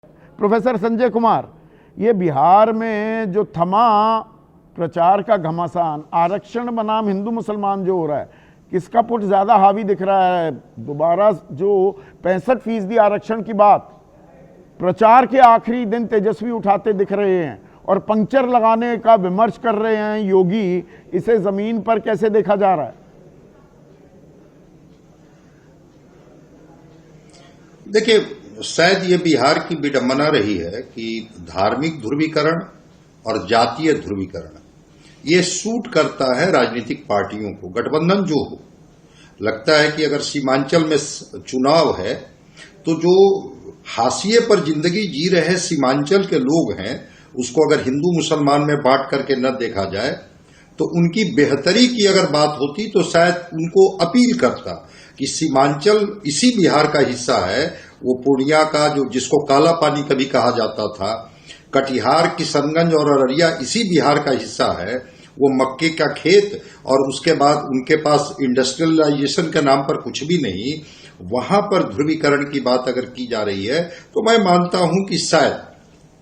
Professor Sanjay Kumar, ये बिहार में जो थमा प्रचार का घमासान, आरक्षण बनाम हिंदू मुसलमान जो हो रहा है, किसका पुट ज्यादा हावी दिख रहा है? दोबारा जो 65% आरक्षण की बात प्रचार के आखिरी दिन तेजस्वी उठाते दिख रहे हैं और पंक्चर लगाने का विमर्श कर रहे हैं योगी, इसे जमीन पर कैसे देखा जा रहा है? देखिए, शायद ये बिहार की विडंबना रही है कि धार्मिक ध्रुवीकरण और जातीय ध्रुवीकरण ये सूट करता है राजनीतिक पार्टियों को। गठबंधन जो हो, लगता है कि अगर सीमांचल में चुनाव है तो जो हाशिए पर जिंदगी जी रहे सीमांचल के लोग हैं, उसको अगर हिंदू मुसलमान में बांट करके न देखा जाए तो उनकी बेहतरी की अगर बात होती तो शायद उनको अपील करता कि सीमांचल इसी बिहार का हिस्सा है। वो पूर्णिया का जो जिसको काला पानी कभी कहा जाता था, कटिहार, किशनगंज और अररिया इसी बिहार का हिस्सा है। वो मक्के का खेत और उसके बाद उनके पास इंडस्ट्रियलाइजेशन के नाम पर कुछ भी नहीं। वहां पर ध्रुवीकरण की बात अगर की जा रही है तो मैं मानता हूं कि शायद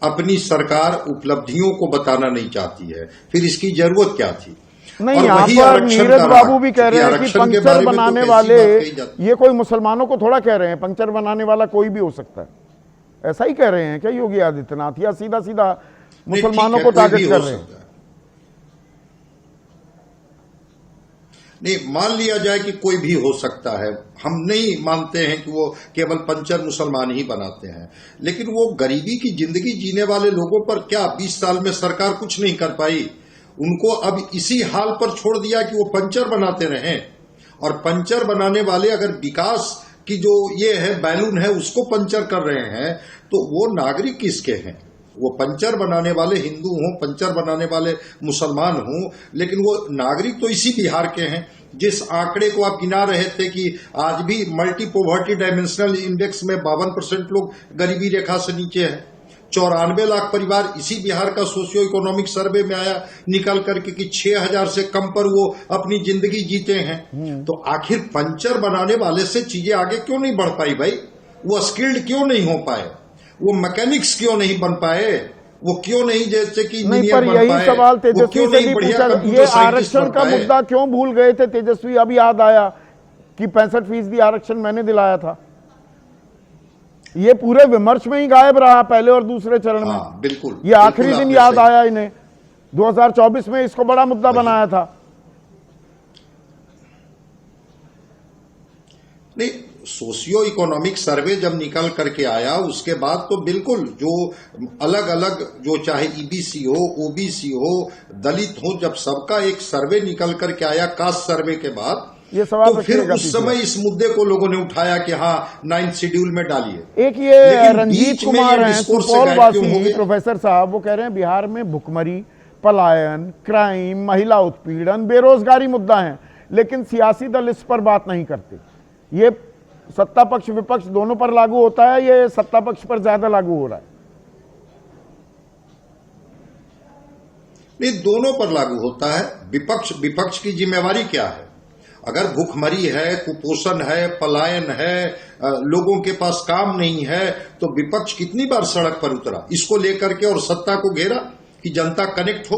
अपनी सरकार उपलब्धियों को बताना नहीं चाहती है, फिर इसकी जरूरत क्या थी? नहीं, यहाँ पर नीरज बाबू भी कह रहे हैं कि पंक्चर बनाने वाले ये कोई मुसलमानों को थोड़ा कह रहे हैं, पंक्चर बनाने वाला कोई भी हो सकता है, ऐसा ही कह रहे हैं क्या योगी आदित्यनाथ, या सीधा सीधा मुसलमानों को टारगेट कर रहे हैं? नहीं, मान लिया जाए कि कोई भी हो सकता है। हम नहीं मानते हैं कि वो केवल पंचर मुसलमान ही बनाते हैं, लेकिन वो गरीबी की जिंदगी जीने वाले लोगों पर क्या 20 साल में सरकार कुछ नहीं कर पाई? उनको अब इसी हाल पर छोड़ दिया कि वो पंचर बनाते रहें। और पंचर बनाने वाले अगर विकास की जो ये है बैलून है उसको पंचर कर रहे हैं तो वो नागरिक किसके हैं? वो पंचर बनाने वाले हिंदू हों, पंचर बनाने वाले मुसलमान हों, लेकिन वो नागरिक तो इसी बिहार के हैं। जिस आंकड़े को आप गिना रहे थे कि आज भी मल्टी पॉवर्टी डायमेंशनल इंडेक्स में 52% लोग गरीबी रेखा से नीचे हैं। 94 लाख परिवार इसी बिहार का सोशियो इकोनॉमिक सर्वे में आया निकल करके कि 6000 से कम पर वो अपनी जिंदगी जीते हैं। तो आखिर पंचर बनाने वाले से चीजें आगे क्यों नहीं बढ़ पाई भाई? वो स्किल्ड क्यों नहीं हो पाए? वो मैकेनिक्स क्यों नहीं बन पाए? वो क्यों नहीं जैसे कि नहीं, पर यही सवाल तेजस्वी से भी पूछा, ये आरक्षण का मुद्दा क्यों भूल गए थे तेजस्वी? अब याद आया कि 65% आरक्षण मैंने दिलाया था। ये पूरे विमर्श में ही गायब रहा पहले और दूसरे चरण में। बिल्कुल, ये आखिरी दिन याद आया इन्हें। 2024 में इसको बड़ा मुद्दा बनाया था। नहीं, सोशियो इकोनॉमिक सर्वे जब निकल करके आया उसके बाद तो बिल्कुल जो अलग अलग, जो चाहे ईबीसी हो, ओबीसी हो, दलित हो, जब सबका एक सर्वे निकल करके आया कास्ट सर्वे के बाद, ये सवाल तो फिर उस समय इस मुद्दे को लोगों ने उठाया कि हाँ 9th शेड्यूल में डालिए। एक ये रंजीत कुमार हैं सुपौल वासी प्रोफेसर साहब, वो कह रहे हैं बिहार में भुखमरी, पलायन, क्राइम, महिला उत्पीड़न, बेरोजगारी मुद्दा है, लेकिन सियासी दल इस पर बात नहीं करते। ये सत्ता पक्ष विपक्ष दोनों पर लागू होता है, ये सत्ता पक्ष पर ज्यादा लागू हो रहा है? नहीं, दोनों पर लागू होता है। विपक्ष की जिम्मेवारी क्या है? अगर भूखमरी है, कुपोषण है, पलायन है, लोगों के पास काम नहीं है, तो विपक्ष कितनी बार सड़क पर उतरा इसको लेकर के और सत्ता को घेरा कि जनता कनेक्ट हो।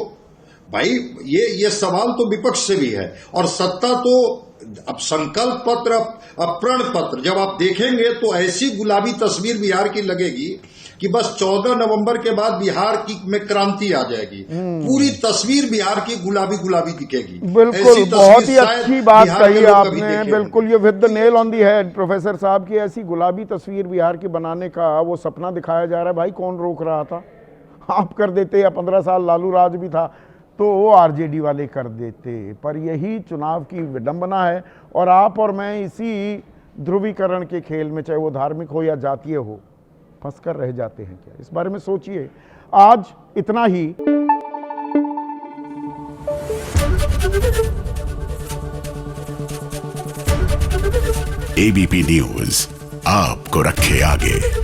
भाई ये सवाल तो विपक्ष से भी है। और सत्ता तो अब संकल्प पत्र, प्रण पत्र जब आप देखेंगे तो ऐसी गुलाबी तस्वीर बिहार की लगेगी कि बस 14 नवंबर के बाद बिहार की में क्रांति आ जाएगी। पूरी तस्वीर बिहार की गुलाबी गुलाबी दिखेगी। बिल्कुल, बहुत ही अच्छी बात कही आपने। बिल्कुल, ये with the nail on the head professor साहब की ऐसी गुलाबी तस्वीर बिहार की बनाने का वो सपना दिखाया जा रहा है। भाई कौन रोक रहा था? आप कर देते, या 15 साल लालू राज भी था तो वो आरजेडी वाले कर देते। पर यही चुनाव की विडंबना है और आप और मैं इसी ध्रुवीकरण के खेल में, चाहे वो धार्मिक हो या जातीय हो, फंस कर रह जाते हैं। क्या इस बारे में सोचिए। आज इतना ही। एबीपी न्यूज आपको रखे आगे।